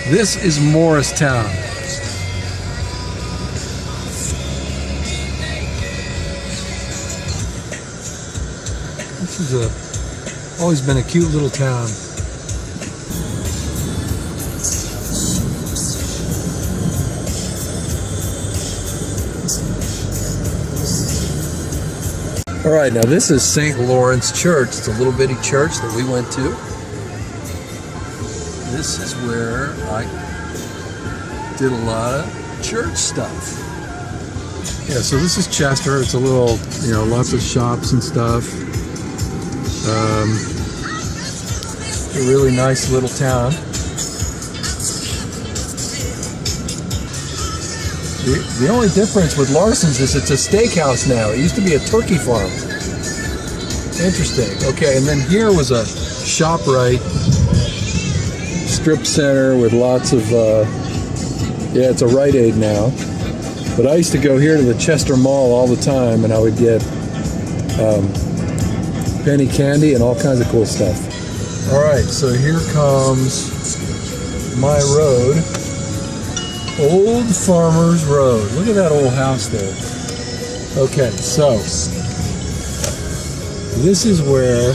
This is Morristown. This is always been a cute little town. All right, now this is St. Lawrence Church. It's a little bitty church that we went to. This is where I did a lot of church stuff. Yeah, so this is Chester. It's a little, lots of shops and stuff. A really nice little town. The only difference with Larson's is it's a steakhouse now. It used to be a turkey farm. Interesting. Okay, and then here was a ShopRite strip center with lots of, yeah, it's a Rite Aid now. But I used to go here to the Chester Mall all the time, and I would get penny candy and all kinds of cool stuff. All right, so here comes my road. Old Farmers Road. Look at that old house there. Okay, so this is where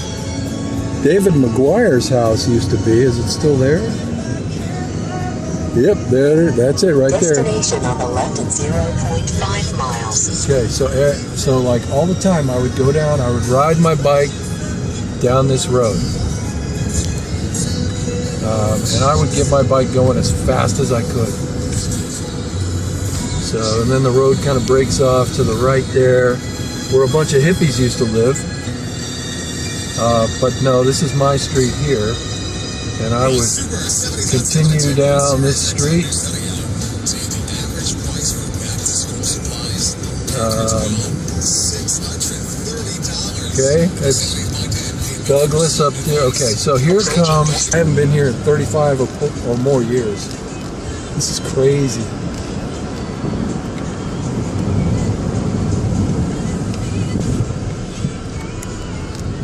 David McGuire's house used to be. Is it still there? Yep, there. That's it right there. Destination on the left at 0.5 miles. Okay, so like all the time I would go down, I would ride my bike down this road. And I would get my bike going as fast as I could. So, and then the road kind of breaks off to the right there, where a bunch of hippies used to live. But no, this is my street here, and I would continue down this street. Okay, it's Douglas up there. Okay, so here comes, I haven't been here in 35 or more years. This is crazy.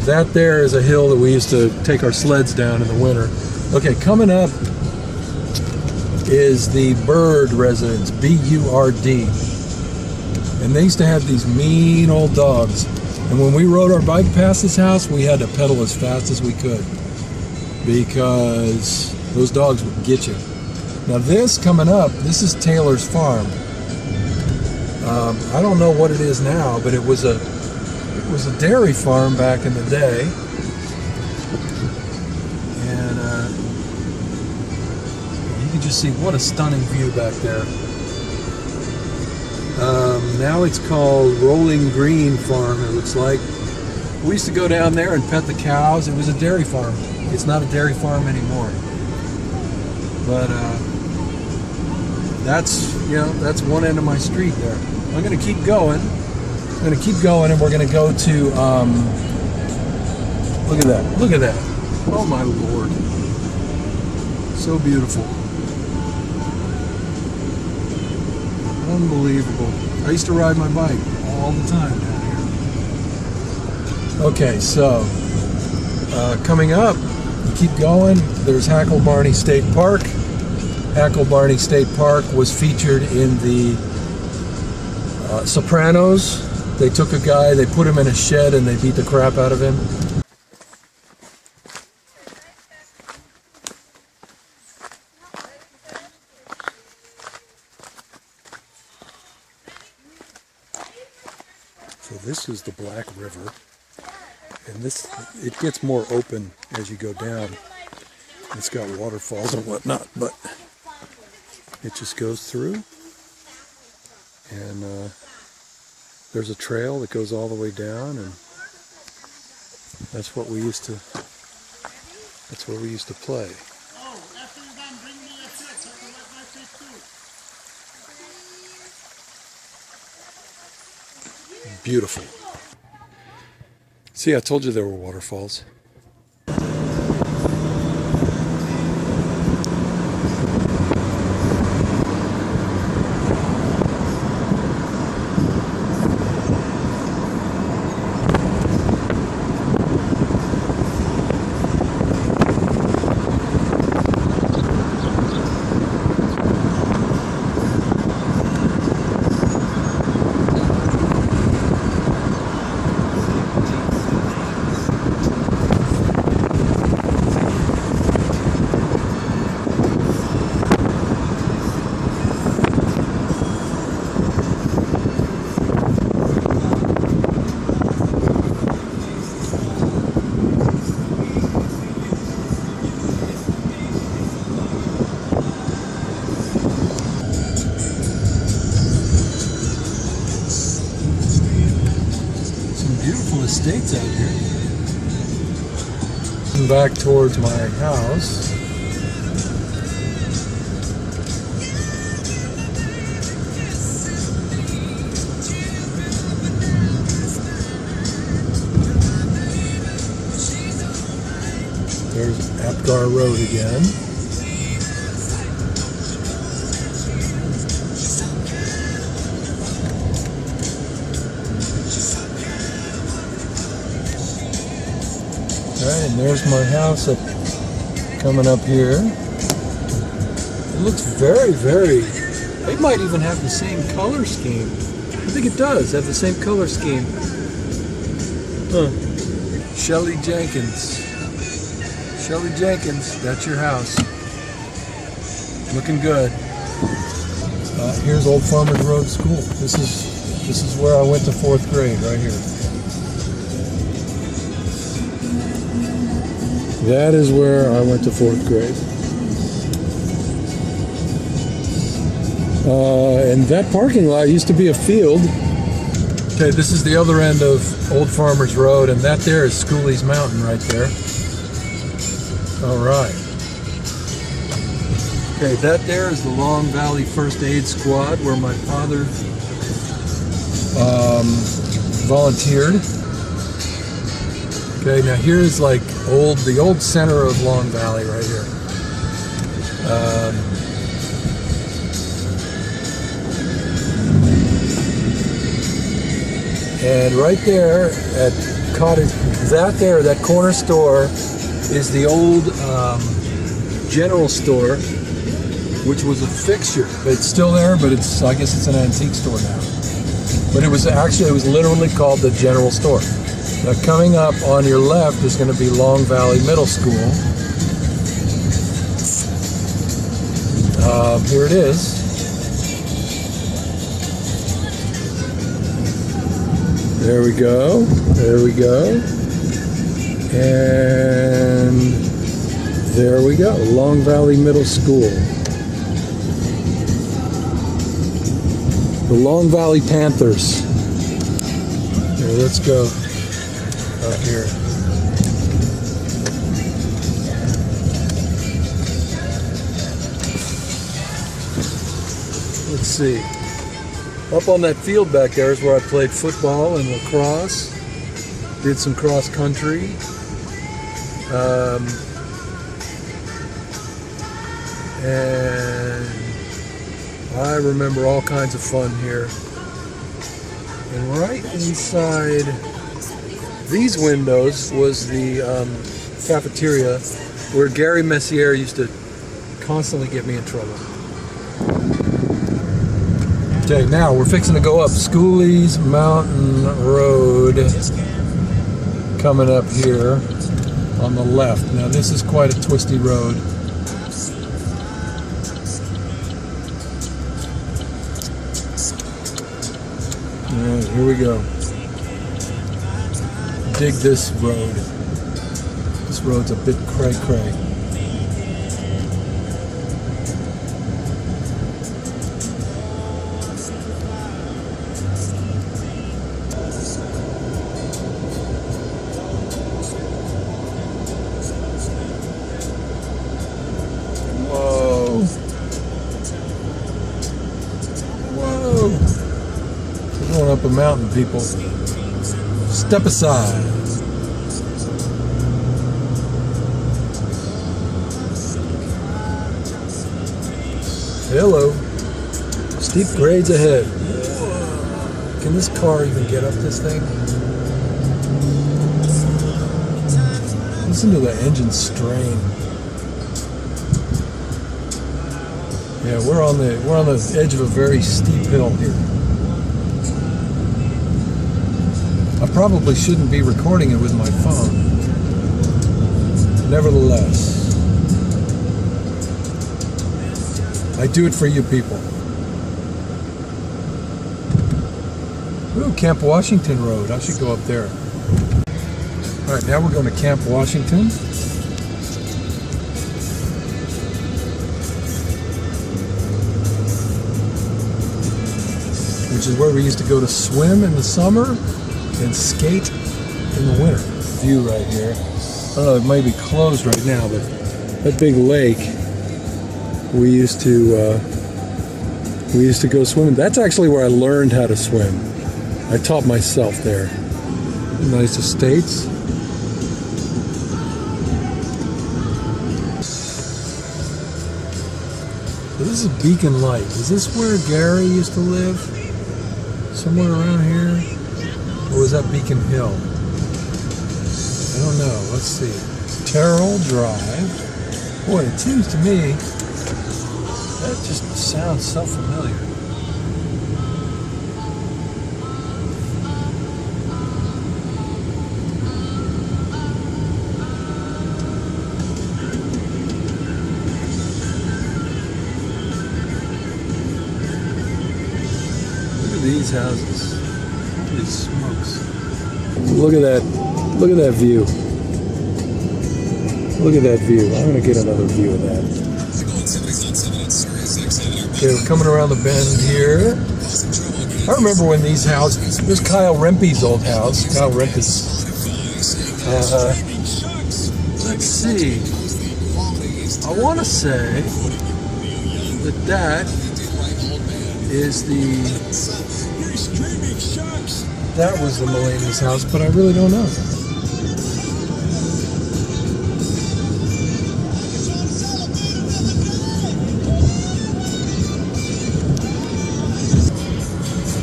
That there is a hill that we used to take our sleds down in the winter. Okay, coming up is the Bird residence, B-U-R-D. And they used to have these mean old dogs. And when we rode our bike past this house, we had to pedal as fast as we could, because those dogs would get you. Now this coming up, this is Taylor's Farm. I don't know what it is now, but it was a dairy farm back in the day, and you can just see what a stunning view back there. Now it's called Rolling Green Farm, it looks like. We used to go down there and pet the cows. It was a dairy farm. It's not a dairy farm anymore, but that's one end of my street there. I'm going to keep going. I'm going to keep going, and we're going to go to, look at that. Oh my Lord. So beautiful. Unbelievable. I used to ride my bike all the time down here. Okay, so, coming up, keep going, there's Hackle Barney State Park. Hackle Barney State Park was featured in the Sopranos. They took a guy, they put him in a shed, and they beat the crap out of him. So this is the Black River, and it gets more open as you go down. It's got waterfalls and whatnot, but it just goes through, and there's a trail that goes all the way down, and that's what we used to, that's where we used to play. Beautiful. See, I told you there were waterfalls. estates out here. Back towards my house. There's Apgar Road again. Alright, and there's my house coming up here. It looks very, it might even have the same color scheme. I think it does have the same color scheme. Huh. Shelley Jenkins. Shelley Jenkins, that's your house. Looking good. Here's Old Farmers Road School. This is where I went to 4th grade, right here. That is where I went to 4th grade. And that parking lot used to be a field. Okay, this is the other end of Old Farmers Road, and that there is Schooley's Mountain right there. All right. Okay, that there is the Long Valley First Aid Squad where my father volunteered. Okay, now here's like the old center of Long Valley right here. And right there at Cottage, that corner store is the old general store, which was a fixture. It's still there, but I guess it's an antique store now. But it was literally called the general store. Now coming up on your left is going to be Long Valley Middle School. Here it is. There we go. There we go. And there we go. Long Valley Middle School. The Long Valley Panthers. Here, let's go out here. Let's see. Up on that field back there is where I played football and lacrosse. Did some cross country. And I remember all kinds of fun here. And right inside these windows was the cafeteria where Gary Messier used to constantly get me in trouble. Okay, now we're fixing to go up Schooley's Mountain Road, coming up here on the left. Now this is quite a twisty road. Alright, here we go. Dig this road. This road's a bit cray-cray. Going up a mountain, people. Step aside. Hello. Steep grades ahead. Whoa. Can this car even get up this thing? Listen to the engine strain. Yeah, we're on the edge of a very steep hill here. I probably shouldn't be recording it with my phone. Nevertheless, I do it for you people. Ooh, Camp Washington Road. I should go up there. All right, now we're going to Camp Washington. Which is where we used to go to swim in the summer and skate in the winter. View right here. I don't know, it might be closed right now, but that big lake we used to go swimming. That's actually where I learned how to swim. I taught myself there. Nice estates. So this is Beacon Light. Is this where Gary used to live? Somewhere around here? Or was that Beacon Hill? I don't know. Let's see. Terrell Drive. Boy, it seems to me that just sounds so familiar. These houses. Holy smokes. Look at that. Look at that view. Look at that view. I'm going to get another view of that. Okay, we're coming around the bend here. I remember when these houses, this is Kyle Rempe's old house. Kyle Rempe's. Let's see. I want to say that is that was the Mulaney's house, but I really don't know.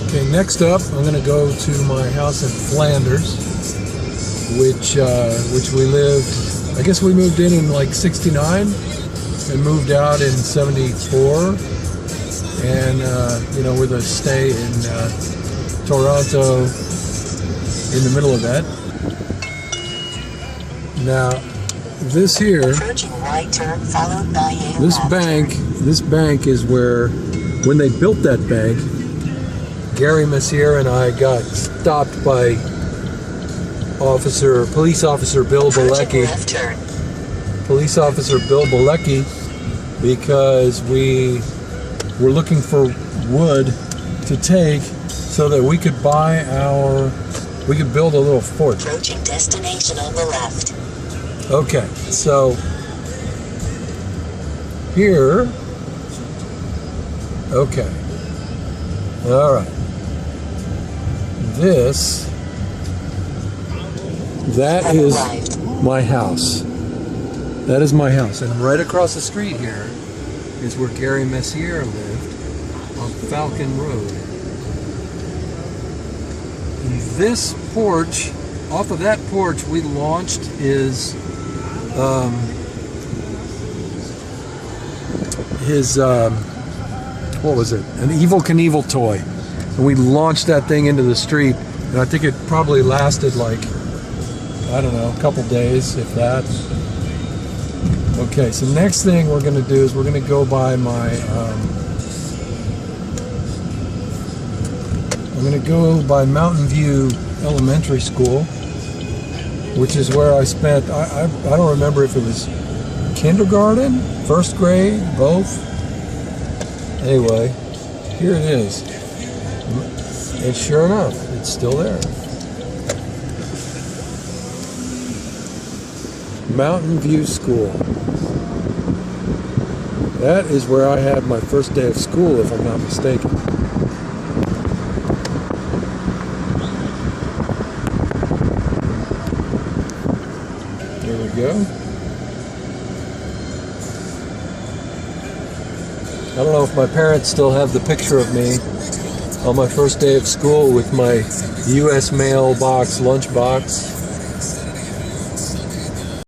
Okay, next up, I'm going to go to my house in Flanders, which we lived. I guess we moved in like '69 and moved out in '74. And, with a stay in Toronto in the middle of that. Now, this here, this bank is where, when they built that bank, Gary Messier and I got stopped by police officer Bill Bilecki. Police officer Bill Bilecki, because we were looking for wood to take so that we could build a little fort. Approaching destination on the left. Okay, so here, okay, all right, that is my house. That is my house, and right across the street here is where Gary Messier lived on Falcon Road. And this porch, off of that porch, we launched his what was it? An Evel Knievel toy. And we launched that thing into the street, and I think it probably lasted like, I don't know, a couple days, if that. Okay, so next thing we're going to do is we're going to go by my, I'm going to go by Mountain View Elementary School, which is where I spent, I don't remember if it was kindergarten, first grade, both. Anyway, here it is. And sure enough, it's still there. Mountain View School. That is where I had my first day of school, if I'm not mistaken. There we go. I don't know if my parents still have the picture of me on my first day of school with my U.S. mail box, lunch box.